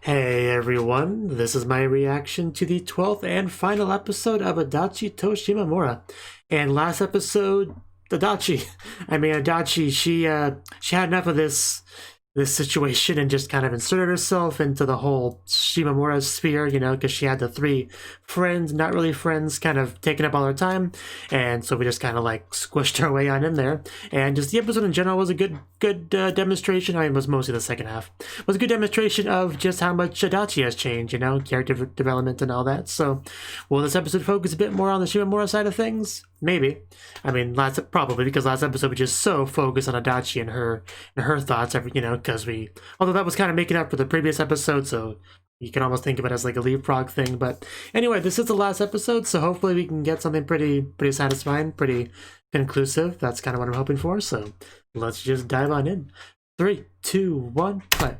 Hey everyone, this is my reaction to the 12th and final episode of Adachi to Shimamura. And last episode, Adachi, she had enough of this situation and just kind of inserted herself into the whole Shimamura sphere, you know, because she had the three friends, not really friends, kind of taking up all her time, and so we just kind of like squished our way on in there. And just the episode in general was a good demonstration. I mean, it was mostly the second half. It was a good demonstration of just how much Adachi has changed, you know, character development and all that. So, will this episode focus a bit more on the Shimamura side of things? Maybe. I mean, probably because last episode was just so focused on Adachi and her thoughts, you know, because although that was kind of making up for the previous episode, so you can almost think of it as like a leapfrog thing. But anyway, this is the last episode, so hopefully we can get something pretty satisfying, pretty conclusive. That's kind of what I'm hoping for. So let's just dive on in. 3, 2, 1, play.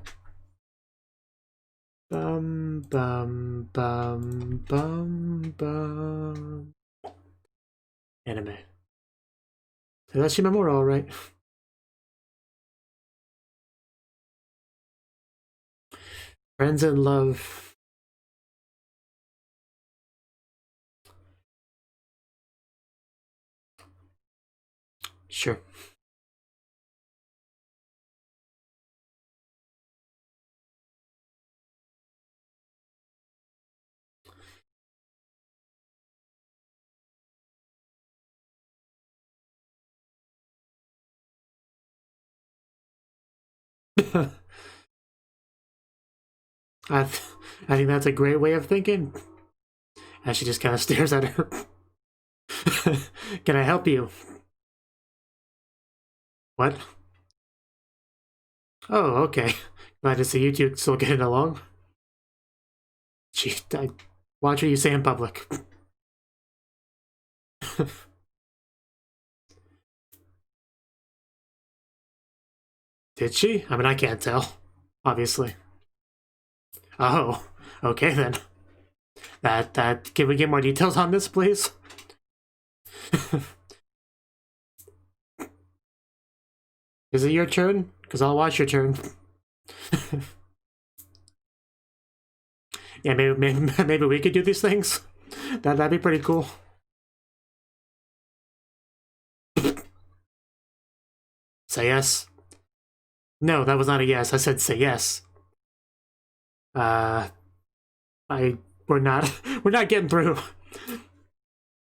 Bum bum bum bum bum. Anime. So that's Shimamura, all right. Friends in love. Sure. I think that's a great way of thinking. As she just kind of stares at her. Can I help you? What? Oh, okay. Glad to see you two still getting along. Gee, watch what you say in public. Did she? I mean, I can't tell. Obviously. Oh, okay then. Can we get more details on this, please? Is it your turn? Because I'll watch your turn. Yeah, maybe we could do these things. That'd be pretty cool. Say yes. No, that was not a yes. I said say yes. We're not getting through.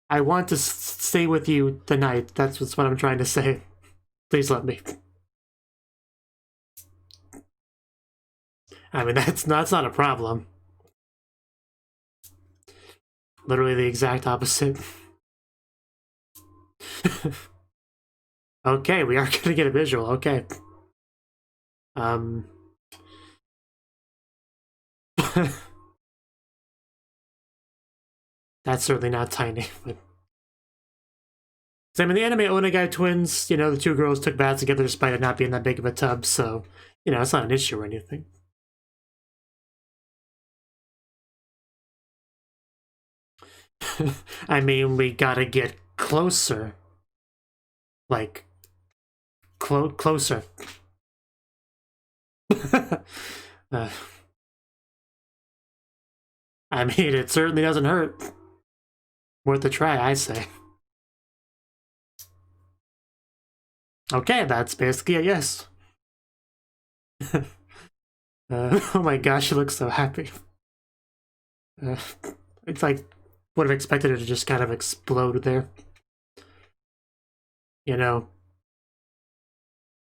I want to stay with you tonight. That's what I'm trying to say. Please let me. I mean, that's not a problem. Literally the exact opposite. Okay, we are gonna get a visual. Okay. That's certainly not tiny, but so, I mean, the anime Onegai twins, you know, the two girls took baths together despite it not being that big of a tub, so, you know, it's not an issue or anything. I mean, we gotta get closer. Like, closer. I mean, it certainly doesn't hurt. Worth a try, I say. Okay, that's basically a yes. Oh my gosh, she looks so happy. It's like, would have expected her to just kind of explode there. You know,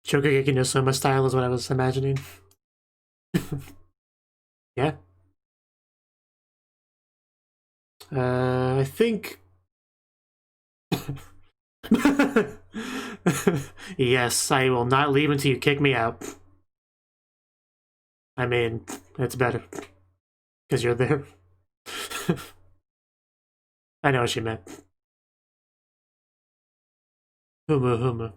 Shokugeki no Soma style is what I was imagining. Yeah. I think... Yes, I will not leave until you kick me out. I mean, it's better. Because you're there. I know what she meant. Humu.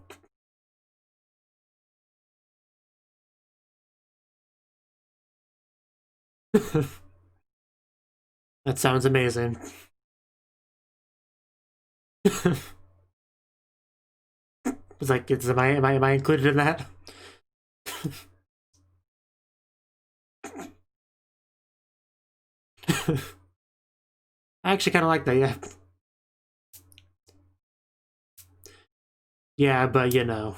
That sounds amazing. It's like, am I included in that? I actually kind of like that, yeah. Yeah, but you know.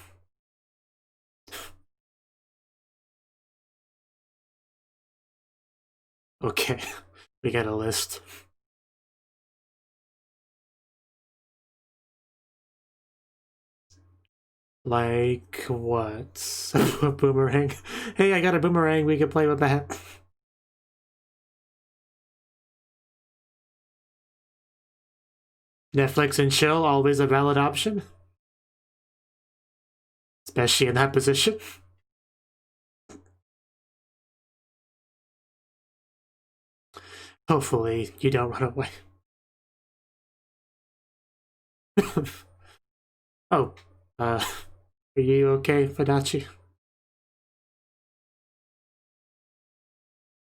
Okay, we got a list. Like what? A boomerang? Hey, I got a boomerang, we can play with that. Netflix and chill, always a valid option. Especially in that position. Hopefully, you don't run away. Oh, are you okay, Adachi?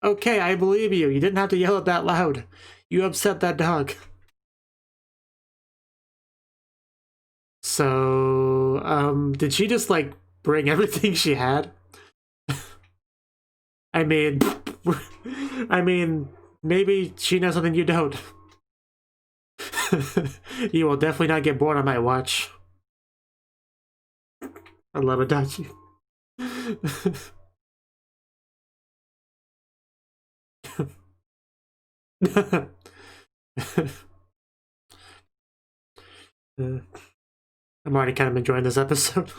Okay, I believe you. You didn't have to yell it that loud. You upset that dog. So, did she just, like, bring everything she had? I mean, maybe she knows something you don't. You will definitely not get bored on my watch. I love Adachi. I'm already kind of enjoying this episode.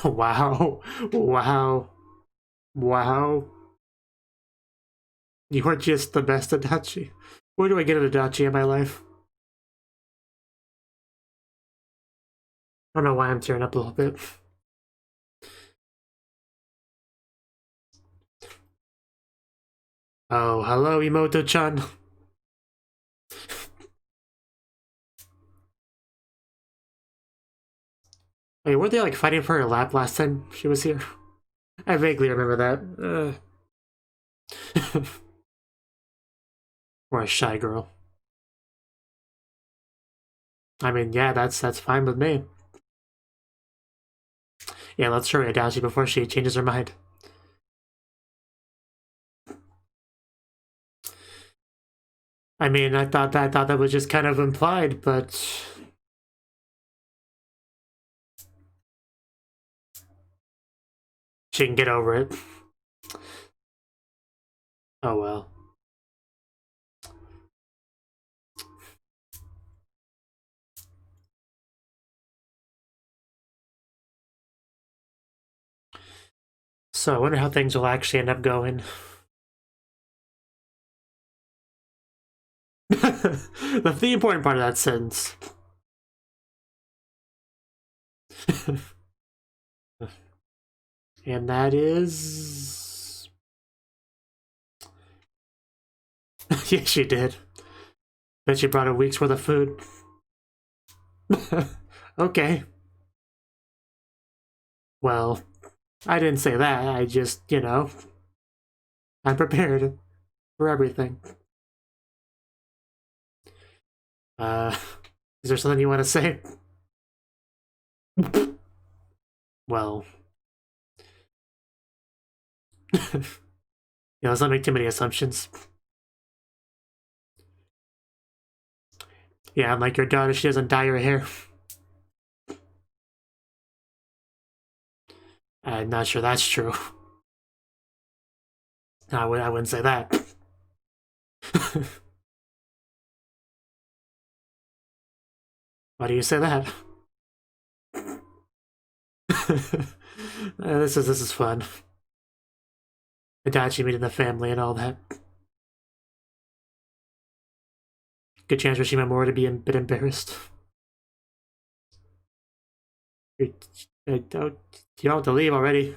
Wow. Wow. Wow. You are just the best Adachi. Where do I get an Adachi in my life? I don't know why I'm tearing up a little bit. Oh, hello, Emoto-chan. Wait, weren't they like fighting for her lap last time she was here? I vaguely remember that. Or a shy girl. I mean, yeah, that's fine with me. Yeah, let's hurry Adachi before she changes her mind. I mean, I thought that was just kind of implied, but she can get over it. Oh well. So I wonder how things will actually end up going. The important part of that sentence. And that is... Yeah, she did. Bet she brought a week's worth of food. Okay. Well, I didn't say that. I just, you know, I'm prepared for everything. Is there something you want to say? Well, yeah, let's not make too many assumptions. Yeah, unlike your daughter, she doesn't dye her hair. I'm not sure that's true. I wouldn't say that. Why do you say that? This is fun. Adachi meeting the family and all that. Good chance for Shimamura to be a bit embarrassed. You don't have to leave already.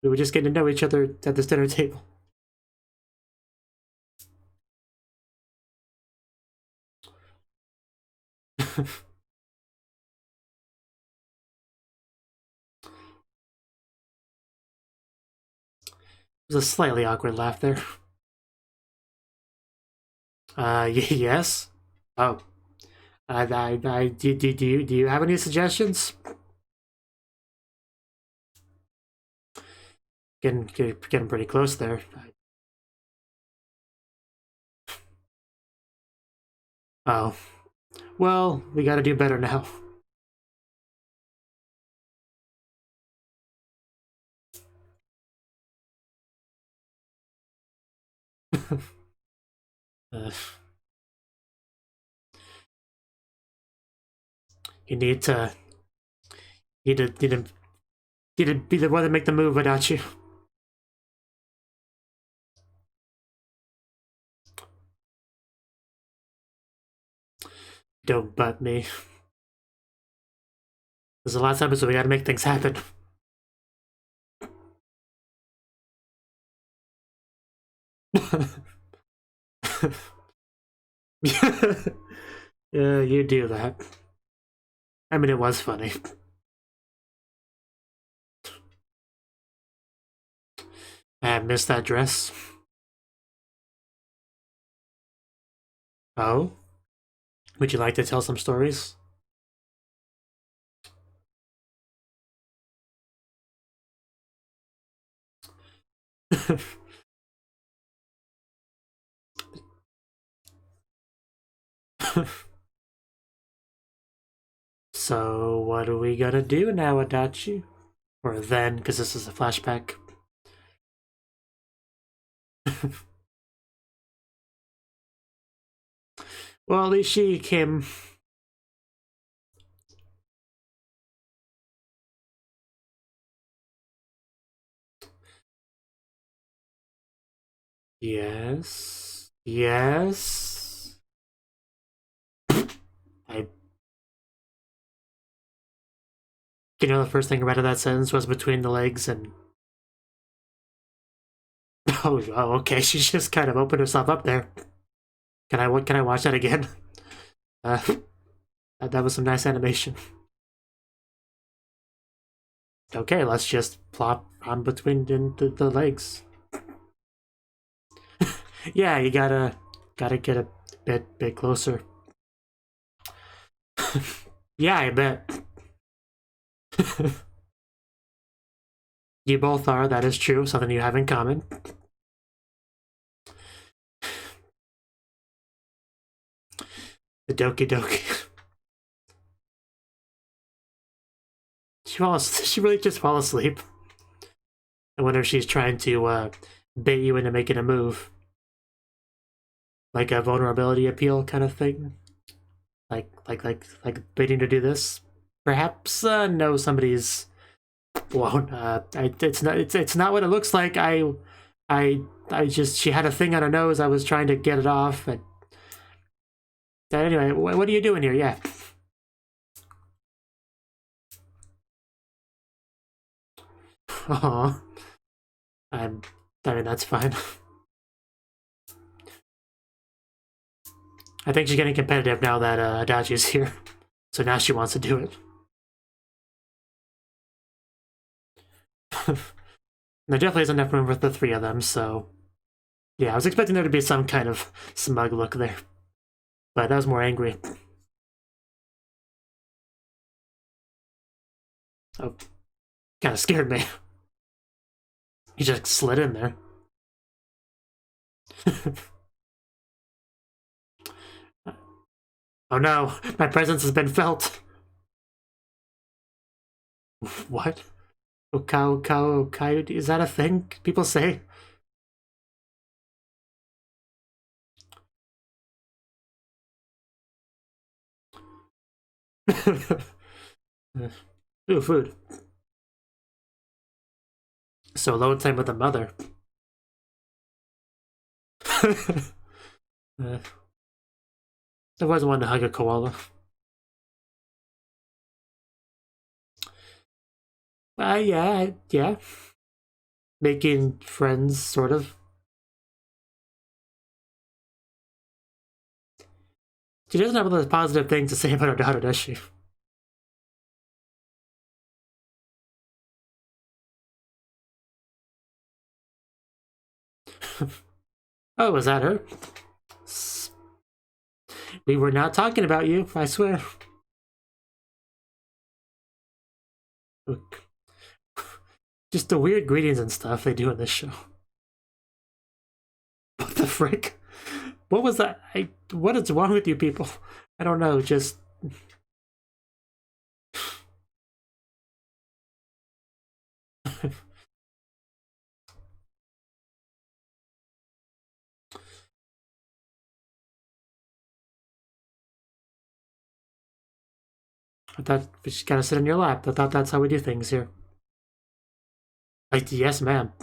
We were just getting to know each other at this dinner table. There's a slightly awkward laugh there. Yes. Oh. Do you have any suggestions? Getting pretty close there. Oh. Well, we gotta do better now. You need to be the one to make the move, Adachi. Don't butt me. This is the last episode, we gotta make things happen. Yeah, you do that. I mean, it was funny. I missed that dress. Oh? Would you like to tell some stories? So, what are we gonna do now, Adachi? Or then, because this is a flashback. Well, at least she came. Yes. Yes. You know, the first thing I read of that sentence was between the legs and. Oh, okay. She just kind of opened herself up there. Can I watch that again? That was some nice animation. Okay, let's just plop on between the legs. Yeah, you gotta get a bit closer. Yeah, I bet. You both are, that is true, something you have in common. The Doki Doki. She really just fall asleep. I wonder if she's trying to bait you into making a move. Like a vulnerability appeal kind of thing. Like baiting to do this. Perhaps no, somebody's blown. It's not what it looks like. I just, she had a thing on her nose. I was trying to get it off. But anyway, what are you doing here? Yeah. Oh, I mean, that's fine. I think she's getting competitive now that Adachi's here. So now she wants to do it. There definitely isn't enough room for the three of them, so... Yeah, I was expecting there to be some kind of smug look there. But that was more angry. Oh, kind of scared me. He just slid in there. Oh no, my presence has been felt. What? Okao, is that a thing people say? Ooh, food. So alone time with the mother. I always wanted to hug a koala. Yeah. Making friends, sort of. She doesn't have a positive thing to say about her daughter, does she? Oh, was that her? We were not talking about you, I swear. Just the weird greetings and stuff they do in this show. What the frick? What was that? What is wrong with you people? I don't know, just... I thought we just gotta sit in your lap. I thought that's how we do things here. Like, yes, ma'am.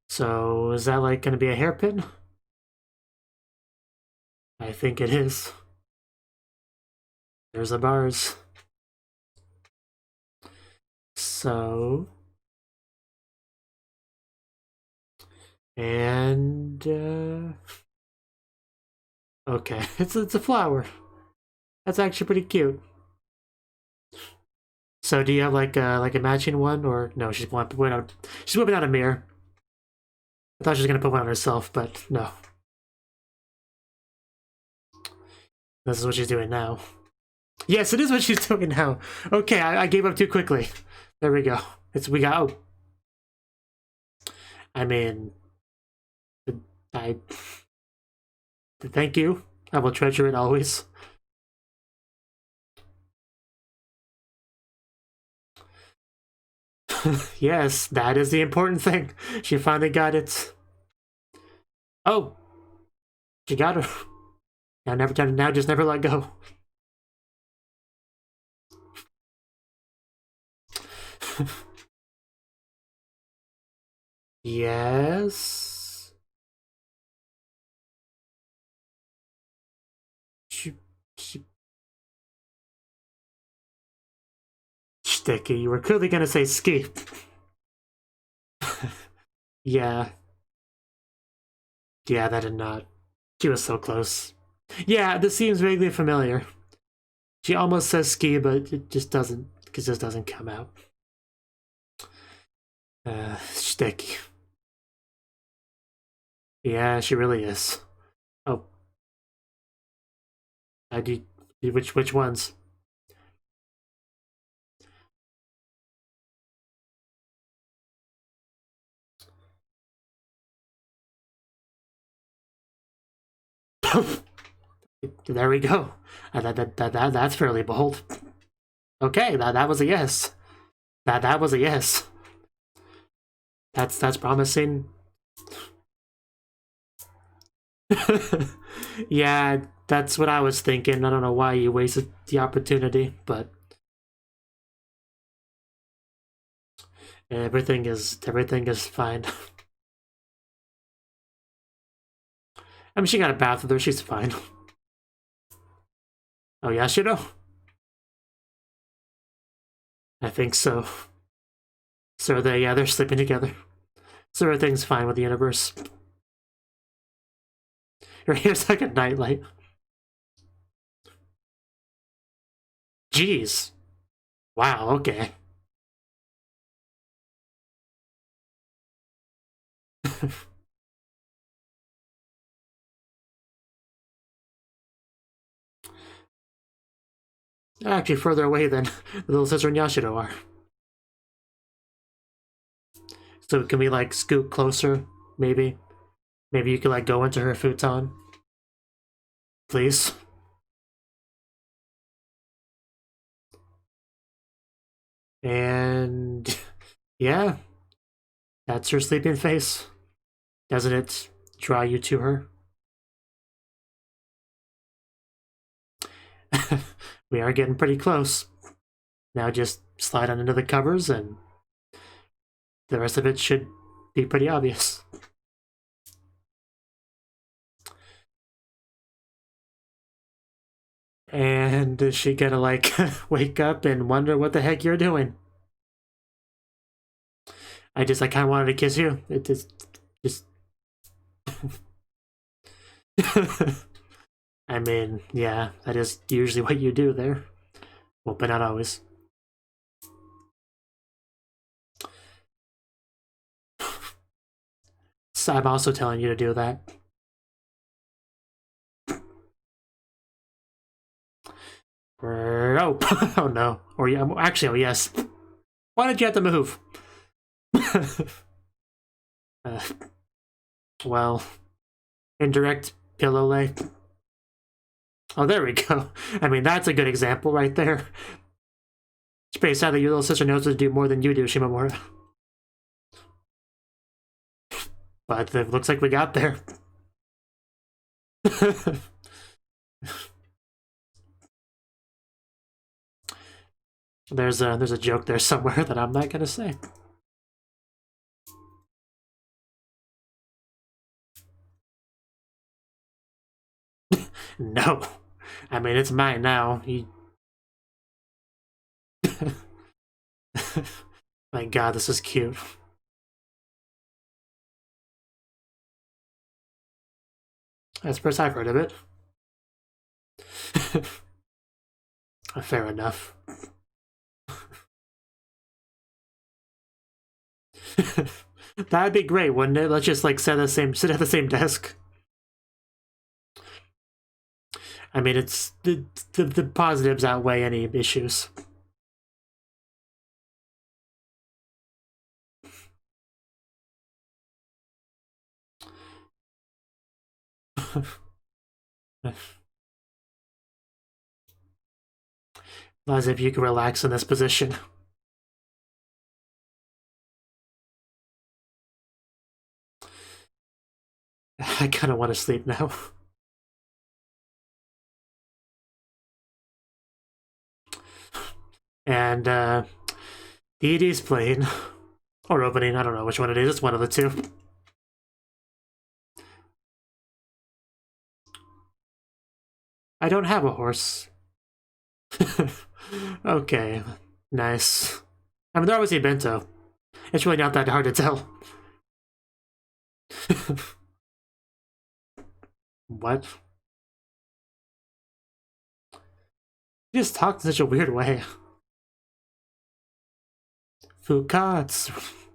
So, is that like gonna be a hairpin? I think it is. There's the bars. So... And, okay, it's a flower. That's actually pretty cute. So do you have like a matching one, or no? She's whipping out a mirror. I thought she was gonna put one on herself, but no. This is what she's doing now. Yes, it is what she's doing now. Okay, I gave up too quickly. There we go. We got. Oh. I mean, thank you. I will treasure it always. Yes, that is the important thing. She finally got it. Oh, she got her. Now just never let go. Yes. Sticky, you were clearly gonna say ski. Yeah. Yeah, that did not. She was so close. Yeah, this seems vaguely familiar. She almost says ski, but it just doesn't come out. Sticky. Yeah, she really is. Oh. Which ones? There we go. That's fairly bold. Okay, that was a yes. That was a yes. That's promising. Yeah, that's what I was thinking. I don't know why you wasted the opportunity, but everything is fine. I mean, she got a bath with her. She's fine. Oh, Yashiro? I think so. So they're sleeping together. So everything's fine with the universe. Her hair's like a nightlight. Jeez. Wow, okay. Actually, further away than the little sister and Yashiro are. So can we like scoot closer? Maybe. Maybe you could like go into her futon. Please. And yeah, that's her sleeping face. Doesn't it draw you to her? We are getting pretty close. Now just slide on into the covers and the rest of it should be pretty obvious. And is she gonna like wake up and wonder what the heck you're doing? I kind of wanted to kiss you. It just I mean, yeah, that is usually what you do there. Well, but not always. So I'm also telling you to do that. Oh, oh no. Or yeah, actually, oh yes. Why did you have to move? Well, indirect pillow lay. Oh, there we go. I mean, that's a good example right there. It's pretty sad that your little sister knows what to do more than you do, Shimamura. But it looks like we got there. There's a joke there somewhere that I'm not gonna say. No. I mean, it's mine now. My god, this is cute. That's the first I've heard of it. Fair enough. That'd be great, wouldn't it? Let's just like sit at the same desk. I mean, it's the positives outweigh any issues. As if you can relax in this position. I kind of want to sleep now. And the ED's playing. Or opening, I don't know which one it is. It's one of the two. I don't have a horse. Okay, nice. I mean, they're obviously bento. It's really not that hard to tell. What? You just talk in such a weird way. Fukatsu.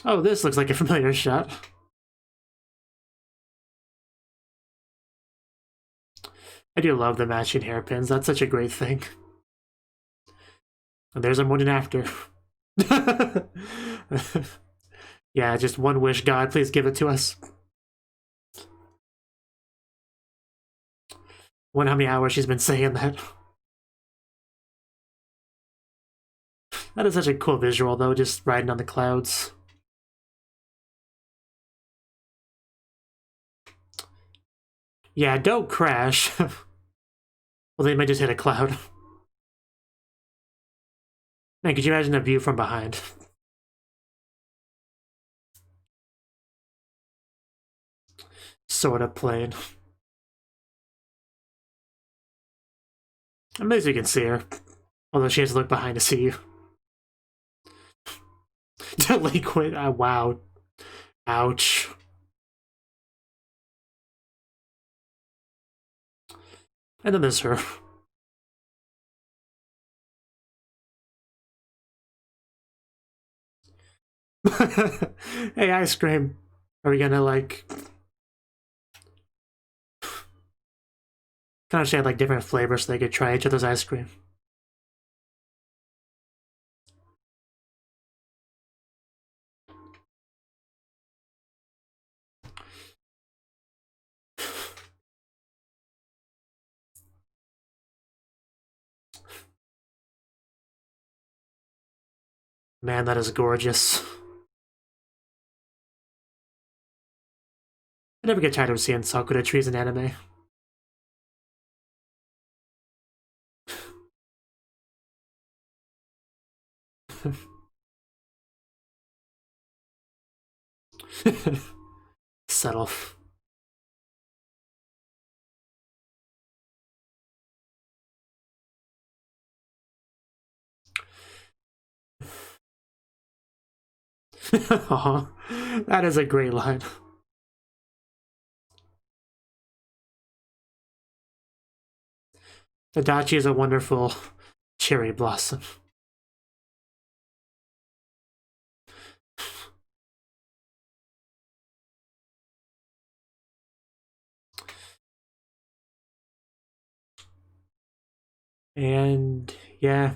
Oh, this looks like a familiar shot. I do love the matching hairpins. That's such a great thing. And there's a morning after. Yeah, just one wish, God, please give it to us. Wonder how many hours she's been saying that. That is such a cool visual, though, just riding on the clouds. Yeah, don't crash. Well, they might just hit a cloud. Man, could you imagine a view from behind? Sort of plain. Amazing you can see her. Although she has to look behind to see you. Delinquent. Wow. Ouch. And then there's her. Hey, ice cream. Are we gonna like... Kind of shade like different flavors so they could try each other's ice cream. Man, that is gorgeous. I never get tired of seeing Sakura trees in anime. Settle. That is a great line. Adachi is a wonderful cherry blossom. And yeah.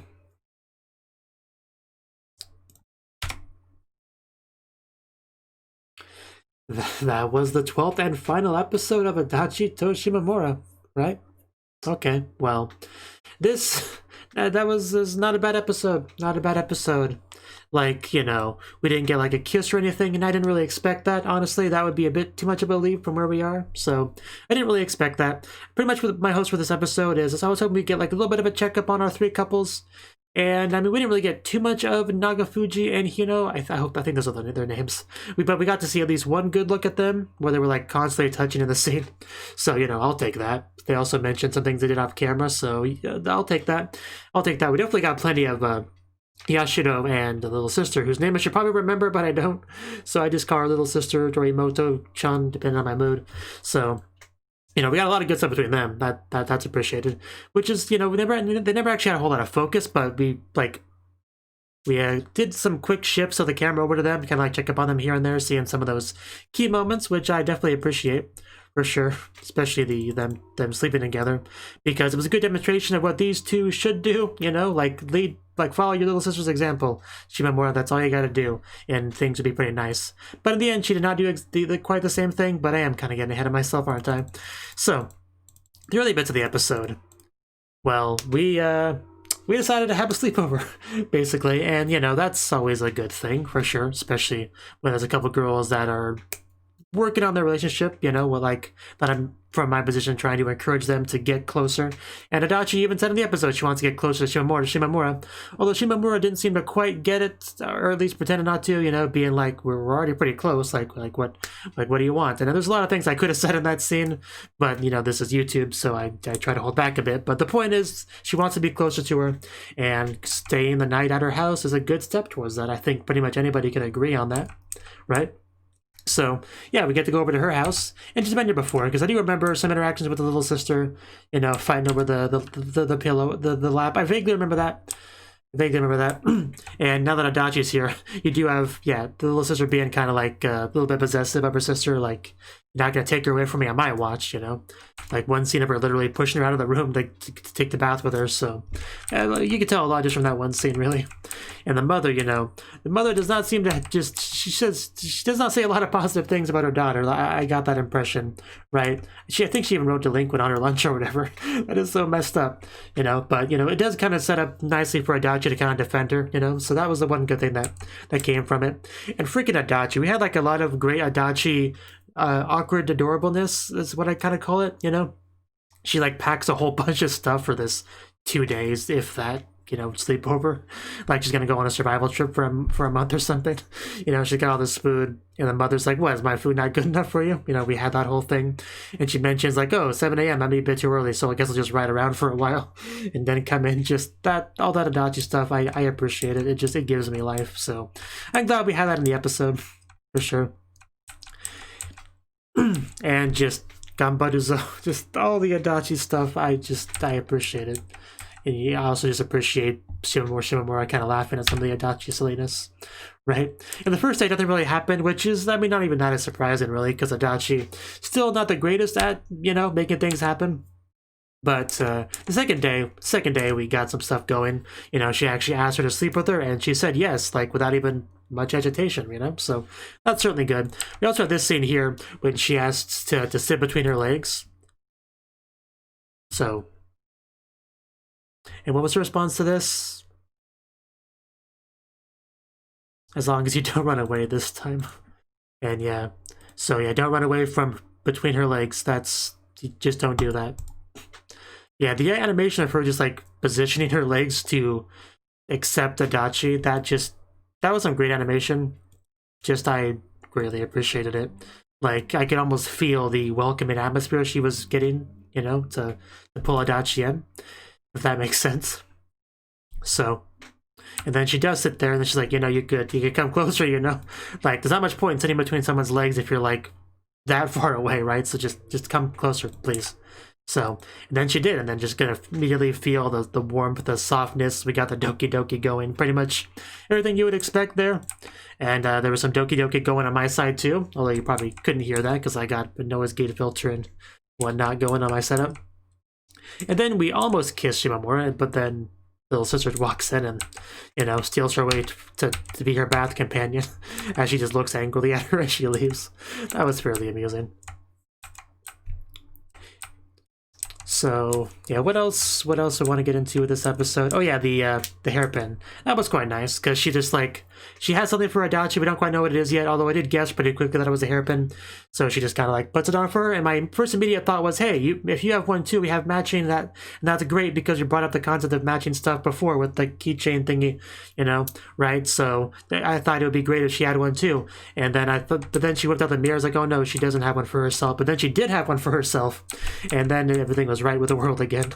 That was the 12th and final episode of Adachi to Shimamura, right? Okay, well, this that was not a bad episode. Not a bad episode. Like, you know, we didn't get like a kiss or anything, and I didn't really expect that. Honestly, that would be a bit too much of a leap from where we are. So I didn't really expect that. Pretty much what my host for this episode is I was hoping we'd get like a little bit of a checkup on our three couples. And I mean, we didn't really get too much of Nagafuji and Hino. I think those are their names. But we got to see at least one good look at them, where they were like constantly touching in the scene. So, you know, I'll take that. They also mentioned some things they did off camera, so yeah, I'll take that. I'll take that. We definitely got plenty of Yashiro and the little sister, whose name I should probably remember, but I don't. So I just call her little sister Dorimoto-chan, depending on my mood. So, you know, we got a lot of good stuff between them. That's appreciated. Which is, you know, they never actually had a whole lot of focus, but we did some quick shifts of the camera over to them, kind of like check up on them here and there, seeing some of those key moments, which I definitely appreciate for sure, especially them sleeping together, because it was a good demonstration of what these two should do. You know, follow your little sister's example, Shimamura. That's all you got to do, and things would be pretty nice. But in the end, she did not do quite the same thing. But I am kind of getting ahead of myself, aren't I? So, the early bits of the episode. Well, we decided to have a sleepover, basically, and you know that's always a good thing for sure, especially when there's a couple girls that are working on their relationship, you know, that I'm from my position trying to encourage them to get closer. And Adachi even said in the episode she wants to get closer to Shimamura, although Shimamura didn't seem to quite get it, or at least pretended not to, you know, being like, we're already pretty close, like what do you want? And there's a lot of things I could have said in that scene, but you know, this is YouTube, so I try to hold back a bit. But the point is, she wants to be closer to her, and staying the night at her house is a good step towards that. I think pretty much anybody can agree on that, right? So, yeah, we get to go over to her house, and she's been here before, because I do remember some interactions with the little sister, you know, fighting over the pillow, the lap. I vaguely remember that. And now that Adachi's here, you do have, yeah, the little sister being kind of like a little bit possessive of her sister, like, not gonna take her away from me on my watch, you know? Like, one scene of her literally pushing her out of the room to take the bath with her, so you can tell a lot just from that one scene, really. And the mother, you know, the mother does not seem to she does not say a lot of positive things about her daughter. I got that impression, right? I think she even wrote delinquent on her lunch or whatever. That is so messed up, you know? But, you know, it does kind of set up nicely for Adachi to kind of defend her, you know? So that was the one good thing that came from it. And freaking Adachi, we had like a lot of great Adachi awkward adorableness is what I kind of call it, you know? She like packs a whole bunch of stuff for this 2 days, if that, you know, sleepover. Like she's gonna go on a survival trip for a month or something. You know, she got all this food, and the mother's like, "What, is my food not good enough for you?" You know, we had that whole thing, and she mentions like, "Oh, 7 a.m. That'd be a bit too early, so I guess I'll just ride around for a while, and then come in." Just that, all that Adachi stuff, I appreciate it. It gives me life. So I'm glad we had that in the episode for sure. And just Gambaruzo, just all the Adachi stuff, I appreciate it. And I also just appreciate Shimamura kind of laughing at some of the Adachi silliness, right? In the first day, nothing really happened, which is, I mean, not even that as surprising, really, because Adachi still not the greatest at, you know, making things happen. But the second day, we got some stuff going. You know, she actually asked her to sleep with her, and she said yes, like, without even much agitation, you know? So that's certainly good. We also have this scene here when she asks to sit between her legs. So, and what was her response to this? As long as you don't run away this time. And yeah, so yeah, don't run away from between her legs. Just don't do that. Yeah, the animation of her just like positioning her legs to accept Adachi, that was some great animation. I greatly appreciated it. Like, I could almost feel the welcoming atmosphere she was getting, you know, to pull Adachi in, if that makes sense. So, and then she does sit there, and then she's like, you know, you could come closer, you know? Like, there's not much point in sitting between someone's legs if you're, like, that far away, right? So just come closer, please. So, and then she did, and then just gonna immediately feel the warmth, the softness. We got the Doki Doki going, pretty much everything you would expect there. And there was some Doki Doki going on my side too, although you probably couldn't hear that because I got a noise gate filter and whatnot going on my setup. And then we almost kissed Shimamura, but then little sister walks in and, you know, steals her away to be her bath companion as she just looks angrily at her as she leaves. That was fairly amusing. So yeah, what else I want to get into with this episode? Oh yeah, the hairpin. That was quite nice because she just like she has something for Adachi. We don't quite know what it is yet, although I did guess pretty quickly that it was a hairpin. So she just kind of like puts it on for her. And my first immediate thought was, hey, if you have one too, we have matching that, and that's great because you brought up the concept of matching stuff before with the keychain thingy, you know, right? So I thought it would be great if she had one too. And then but then she whipped out the mirror. I was like, oh no, she doesn't have one for herself. But then she did have one for herself, and then everything was right with the world again.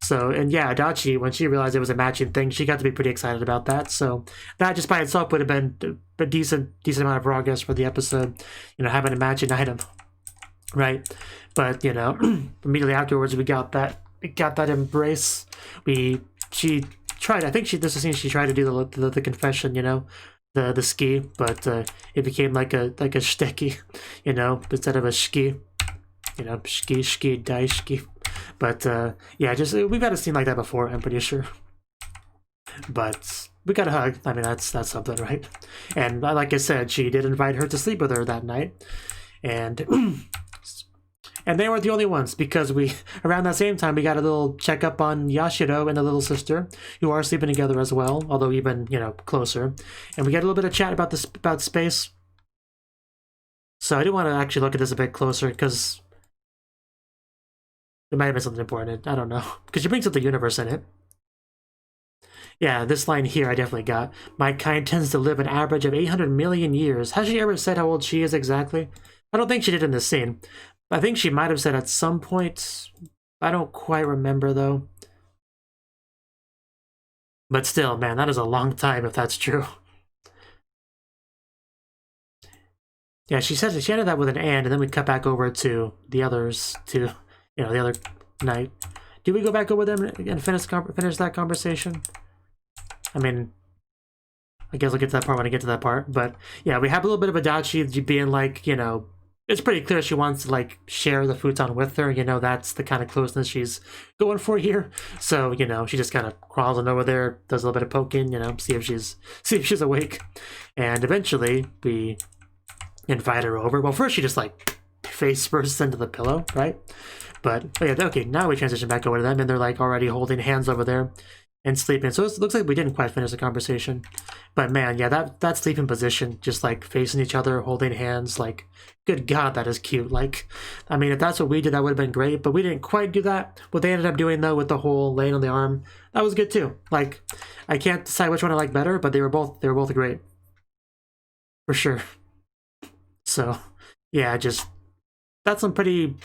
So, and yeah, Adachi, when she realized it was a matching thing, she got to be pretty excited about that. So that just by itself would have been a decent amount of progress for the episode, you know, having a matching item, right? But you know, immediately afterwards we got that embrace. She tried. I think this is the scene she tried to do the confession, you know, the ski, but it became like a shiteki, you know, instead of a ski, you know, ski dai ski. But yeah, just we've had a scene like that before, I'm pretty sure. But we got a hug. I mean, that's something, right? And like I said, she did invite her to sleep with her that night, and and they weren't the only ones, because around that same time we got a little checkup on Yashiro and the little sister, who are sleeping together as well, although even, you know, closer. And we got a little bit of chat about space. So I do want to actually look at this a bit closer because it might have been something important. I don't know, because she brings up the universe in it. Yeah, this line here I definitely got. My kind tends to live an average of 800 million years. Has she ever said how old she is exactly? I don't think she did in this scene. I think she might have said at some point. I don't quite remember, though. But still, man, that is a long time if that's true. Yeah, she said she ended that with an and then we cut back over to the others, to, you know, the other night. Do we go back over them and finish that conversation? I mean, I guess I'll get to that part when I get to that part. But yeah, we have a little bit of Adachi being like, you know, it's pretty clear she wants to like share the futon with her. You know, that's the kind of closeness she's going for here. So, you know, she just kind of crawls on over there, does a little bit of poking, you know, see if she's awake. And eventually we invite her over. Well, first she just like face bursts into the pillow, right? But oh yeah, okay, now we transition back over to them, and they're like already holding hands over there and sleeping. So it looks like we didn't quite finish the conversation. But man, yeah, that sleeping position, just like facing each other, holding hands, like, good God, that is cute. Like, I mean, if that's what we did, that would have been great, but we didn't quite do that. What they ended up doing, though, with the whole laying on the arm, that was good too. Like, I can't decide which one I like better, but they were both great. For sure. So, yeah, just, that's some pretty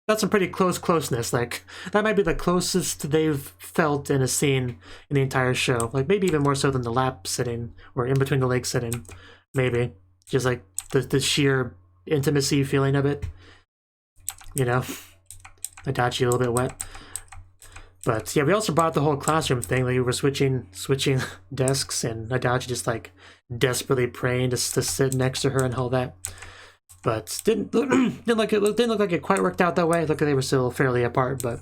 closeness. Like, that might be the closest they've felt in a scene in the entire show. Like, maybe even more so than the lap sitting, or in between the legs sitting, maybe. Just like the sheer intimacy feeling of it, you know. Adachi a little bit wet. But yeah, we also brought up the whole classroom thing. Like, we were switching desks, and Adachi just like desperately praying to sit next to her and all that. But didn't look like it quite worked out that way. Looked like they were still fairly apart, but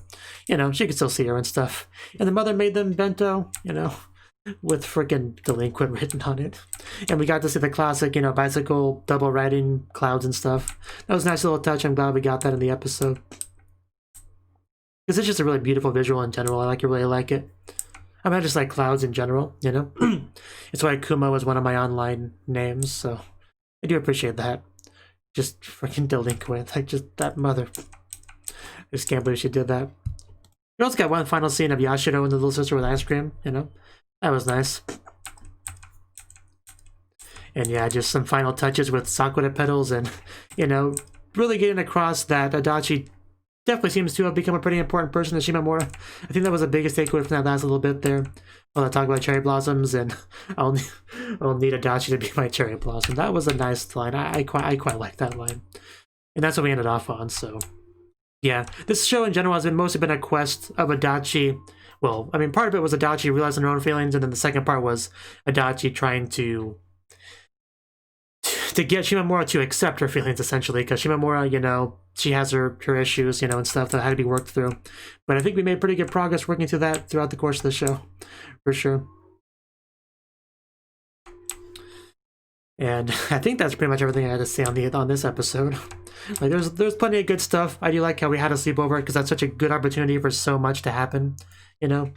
you know, she could still see her and stuff. And the mother made them bento, you know, with freaking delinquent written on it. And we got to see the classic, you know, bicycle double riding clouds and stuff. That was a nice little touch. I'm glad we got that in the episode, because it's just a really beautiful visual in general. I really like it. I mean, I just like clouds in general, you know. It's why Kuma was one of my online names, so I do appreciate that. Just freaking delinquent, like, just that mother. I just can't believe she did that. We also got one final scene of Yashiro and the little sister with ice cream, you know. That was nice. And yeah, just some final touches with sakura petals, and, you know, really getting across that Adachi definitely seems to have become a pretty important person to Shimamura. I think that was the biggest takeaway from that last little bit there. While I talk about cherry blossoms, and I'll need Adachi to be my cherry blossom. That was a nice line. I quite like that line. And that's what we ended off on, so. Yeah, this show in general has mostly been a quest of Adachi. Well, I mean, part of it was Adachi realizing her own feelings, and then the second part was Adachi trying to get Shimamura to accept her feelings, essentially, because Shimamura, you know, she has her issues, you know, and stuff that had to be worked through. But I think we made pretty good progress working through that throughout the course of the show, for sure. And I think that's pretty much everything I had to say on this episode. Like, there's plenty of good stuff. I do like how we had a sleepover, because that's such a good opportunity for so much to happen, you know?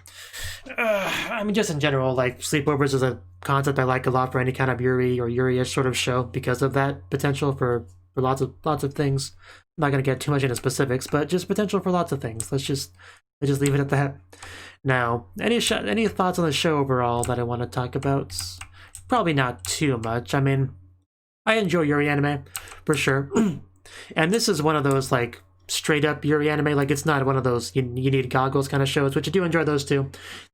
I mean, just in general, like, sleepovers is a concept I like a lot for any kind of Yuri or Yuri-ish sort of show, because of that potential for lots of things. I'm not going to get too much into specifics, but just potential for lots of things. Let's just leave it at that. Now, any thoughts on the show overall that I want to talk about? Probably not too much. I mean, I enjoy Yuri anime, for sure. And this is one of those, like, straight-up Yuri anime. Like, it's not one of those you need goggles kind of shows, which I do enjoy those too.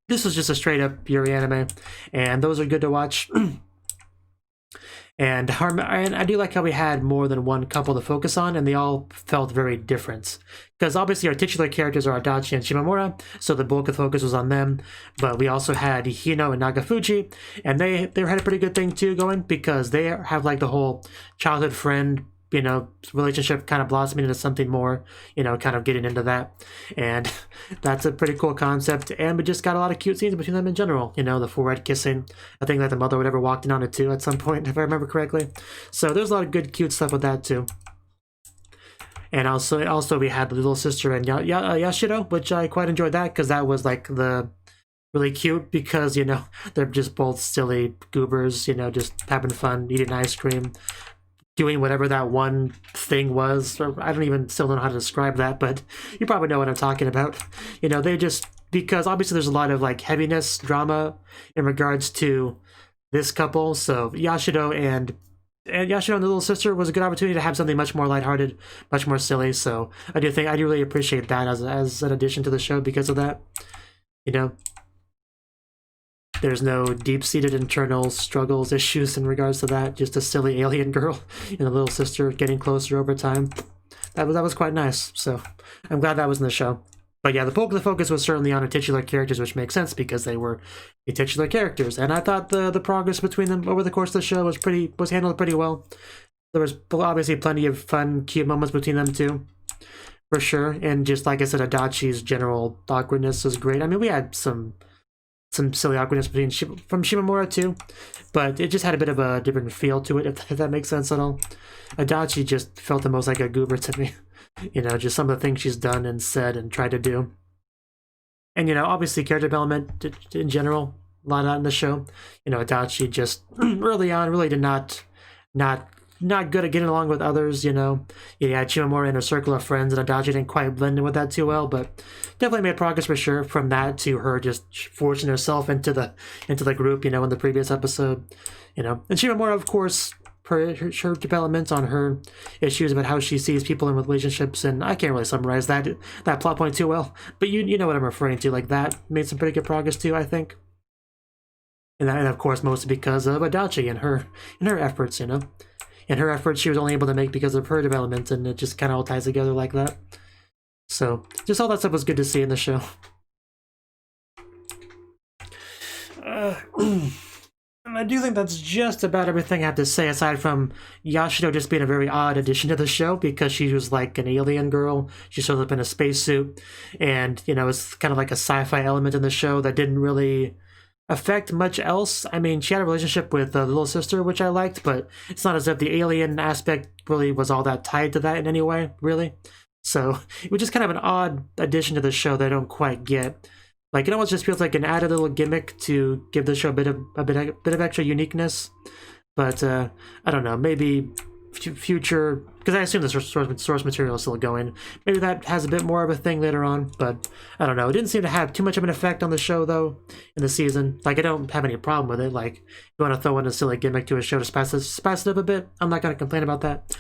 This is just a straight-up Yuri anime, and those are good to watch. And I do like how we had more than one couple to focus on, and they all felt very different. Because obviously our titular characters are Adachi and Shimamura, so the bulk of focus was on them. But we also had Hino and Nagafuji, and they had a pretty good thing too going, because they have like the whole childhood friend, you know, relationship kind of blossoming into something more, you know, kind of getting into that. And that's a pretty cool concept. And we just got a lot of cute scenes between them in general, you know, the forehead kissing. I think that the mother would ever walked in on it too at some point, if I remember correctly. So there's a lot of good, cute stuff with that too. And also we had the little sister and Yashiro, which I quite enjoyed that, because that was like the really cute, because, you know, they're just both silly goobers, you know, just having fun, eating ice cream, doing whatever that one thing was, or I don't even still know how to describe that, but you probably know what I'm talking about. You know, they just, because obviously there's a lot of like heaviness, drama in regards to this couple, so Yashiro and the little sister was a good opportunity to have something much more lighthearted, much more silly. So I do really appreciate that as an addition to the show because of that. You know, there's no deep-seated internal struggles, issues in regards to that. Just a silly alien girl and a little sister getting closer over time. That was quite nice. So I'm glad that was in the show. But yeah, the bulk of the focus was certainly on the titular characters, which makes sense because they were the titular characters. And I thought the progress between them over the course of the show was handled pretty well. There was obviously plenty of fun, cute moments between them too, for sure. And just like I said, Adachi's general awkwardness was great. I mean, we had some silly awkwardness from Shimamura too, but it just had a bit of a different feel to it, if that makes sense at all. Adachi just felt the most like a goober to me. You know, just some of the things she's done and said and tried to do. And, you know, obviously character development in general, a lot of that in the show. You know, Adachi just early on really did not good at getting along with others, you know. You had Shimamura in her circle of friends, and Adachi didn't quite blend in with that too well, but definitely made progress for sure from that to her just forcing herself into the group, you know, in the previous episode, you know. And Shimamura, of course, her development on her issues about how she sees people in relationships, and I can't really summarize that plot point too well, but you know what I'm referring to. Like, that made some pretty good progress too, I think. And of course, mostly because of Adachi and her efforts, you know. And her efforts she was only able to make because of her development, and it just kind of all ties together like that. So, just all that stuff was good to see in the show. And I do think that's just about everything I have to say, aside from Yashiro just being a very odd addition to the show, because she was like an alien girl. She shows up in a spacesuit, and, you know, it's kind of like a sci-fi element in the show that didn't really affect much else. I mean, she had a relationship with the little sister, which I liked, but it's not as if the alien aspect really was all that tied to that in any way, really. So it was just kind of an odd addition to the show that I don't quite get. Like, it almost just feels like an added little gimmick to give the show a bit of extra uniqueness. But I don't know, maybe future, because I assume the source material is still going. Maybe that has a bit more of a thing later on, but I don't know. It didn't seem to have too much of an effect on the show, though, in the season. Like, I don't have any problem with it. Like, if you want to throw in a silly gimmick to a show to spice it up a bit, I'm not going to complain about that.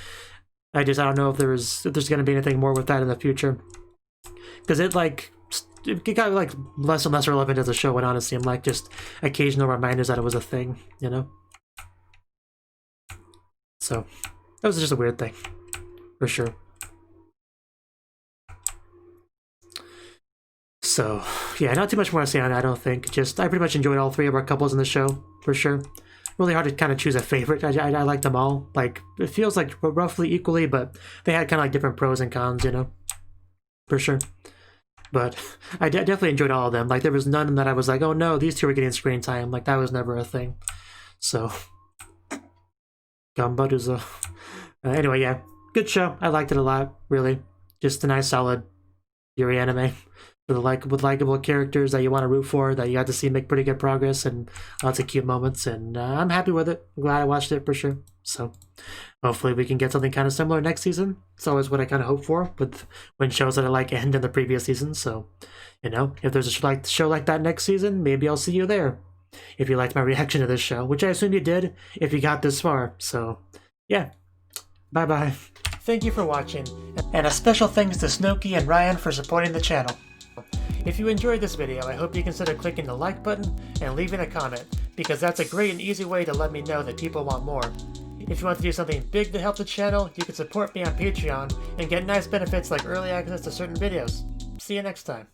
I don't know if there's going to be anything more with that in the future. Because it got like less and less relevant as the show went on. It seemed like just occasional reminders that it was a thing, you know? So that was just a weird thing, for sure. So, yeah, not too much more to say on it, I don't think. Just, I pretty much enjoyed all three of our couples in the show, for sure. really hard to kind of choose a favorite. I like them all. Like, it feels like roughly equally, but they had kind of like different pros and cons, you know, for sure. But I definitely enjoyed all of them. Like, there was none that I was like, oh no, these two are getting screen time. Like, that was never a thing. So, Gambaruzo. Anyway, yeah, good show. I liked it a lot, really. Just a nice, solid Yuri anime with likable characters that you want to root for, that you got to see make pretty good progress, and lots of cute moments. And I'm happy with it. I'm glad I watched it for sure. So hopefully we can get something kind of similar next season. It's always what I kind of hope for with when shows that I like end in the previous season. So, you know, if there's a show like that next season, maybe I'll see you there. If you liked my reaction to this show, which I assume you did if you got this far. So, yeah. Bye-bye. Thank you for watching, and a special thanks to Cnouki and Ryan for supporting the channel. If you enjoyed this video, I hope you consider clicking the like button and leaving a comment, because that's a great and easy way to let me know that people want more. If you want to do something big to help the channel, you can support me on Patreon and get nice benefits like early access to certain videos. See you next time.